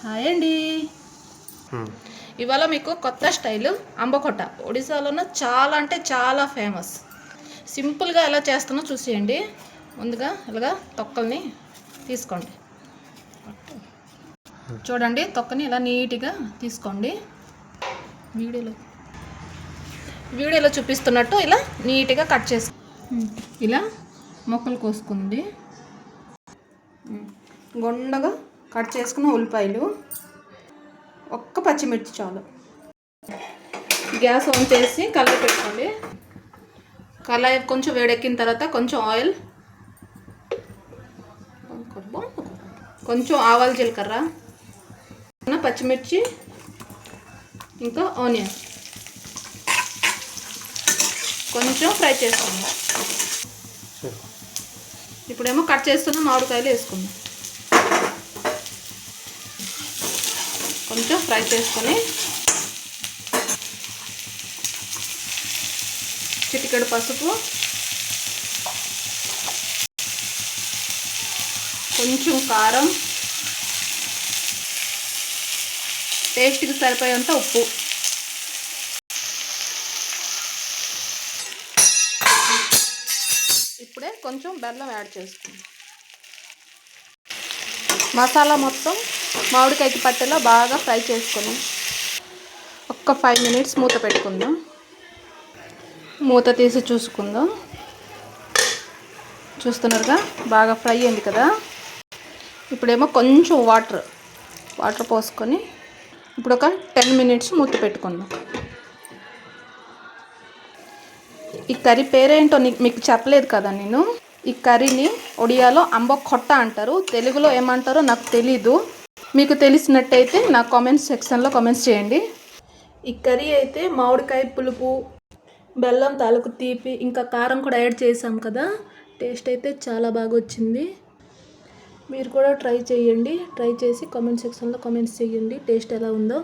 Hi అండి. ఇవాళ మీకు కొత్త స్టైల్ అంబకొట్ట ఒడిశాలోనే చాలా అంటే చాలా ఫేమస్. సింపుల్గా ఎలా చేస్తానో చూసేయండి. ముందుగా ఇలాగా తొక్కల్ని తీసుకోండి. చూడండి, తొక్కని ఇలా నీట్గా తీసుకోండి. వీడియోలో చూపిస్తున్నట్టు ఇలా నీట్గా కట్ చేసి ఇలా మొక్కలు కోసుకుంది. గుండగా కట్ చేసుకున్న ఉల్లిపాయలు, ఒక్క పచ్చిమిర్చి చాలు. గ్యాస్ ఆన్ చేసి కళాయి పెట్టుకోండి. కళాయి కొంచెం వేడెక్కిన తర్వాత కొంచెం ఆయిల్, కొంచెం ఆవాలు, జీలకర్ర, పచ్చిమిర్చి, ఇంకా ఆనియన్ కొంచెం ఫ్రై చేసుకోండి. ఇప్పుడేమో కట్ చేస్తున్న మామిడికాయలు వేసుకుందాం. కొంచెం ఫ్రై చేసుకొని చిటికెడు పసుపు, కొంచెం కారం, టేస్ట్కి సరిపోయేంత ఉప్పు, ఇప్పుడే కొంచెం బెల్లం యాడ్ చేసుకుందాం. మసాలా మొత్తం మామిడికాయకి పట్టేలా బాగా ఫ్రై చేసుకొని ఒక్క 5 మినిట్స్ మూత పెట్టుకుందాం. మూత తీసి చూసుకుందాం. చూస్తున్నారుగా, బాగా ఫ్రై అయింది కదా. ఇప్పుడేమో కొంచెం వాటర్ పోసుకొని ఇప్పుడు ఒక 10 మినిట్స్ మూత పెట్టుకుందాం. ఈ కర్రీ పేరేంటో మీకు చెప్పలేదు కదా నేను. ఈ కర్రీని ఒడియాలో అంబకొట్ట అంటారు, తెలుగులో ఏమంటారో నాకు తెలీదు. మీకు తెలిసినట్టయితే నా కామెంట్స్ సెక్షన్లో కామెంట్స్ చేయండి. ఈ కర్రీ అయితే మామిడికాయ పులుపు, బెల్లం తాలూకు తీపి, ఇంకా కారం కూడా యాడ్ చేసాం కదా. టేస్ట్ అయితే చాలా బాగా వచ్చింది. మీరు కూడా ట్రై చేయండి. ట్రై చేసి కామెంట్ సెక్షన్లో కామెంట్స్ చేయండి టేస్ట్ ఎలా ఉందో.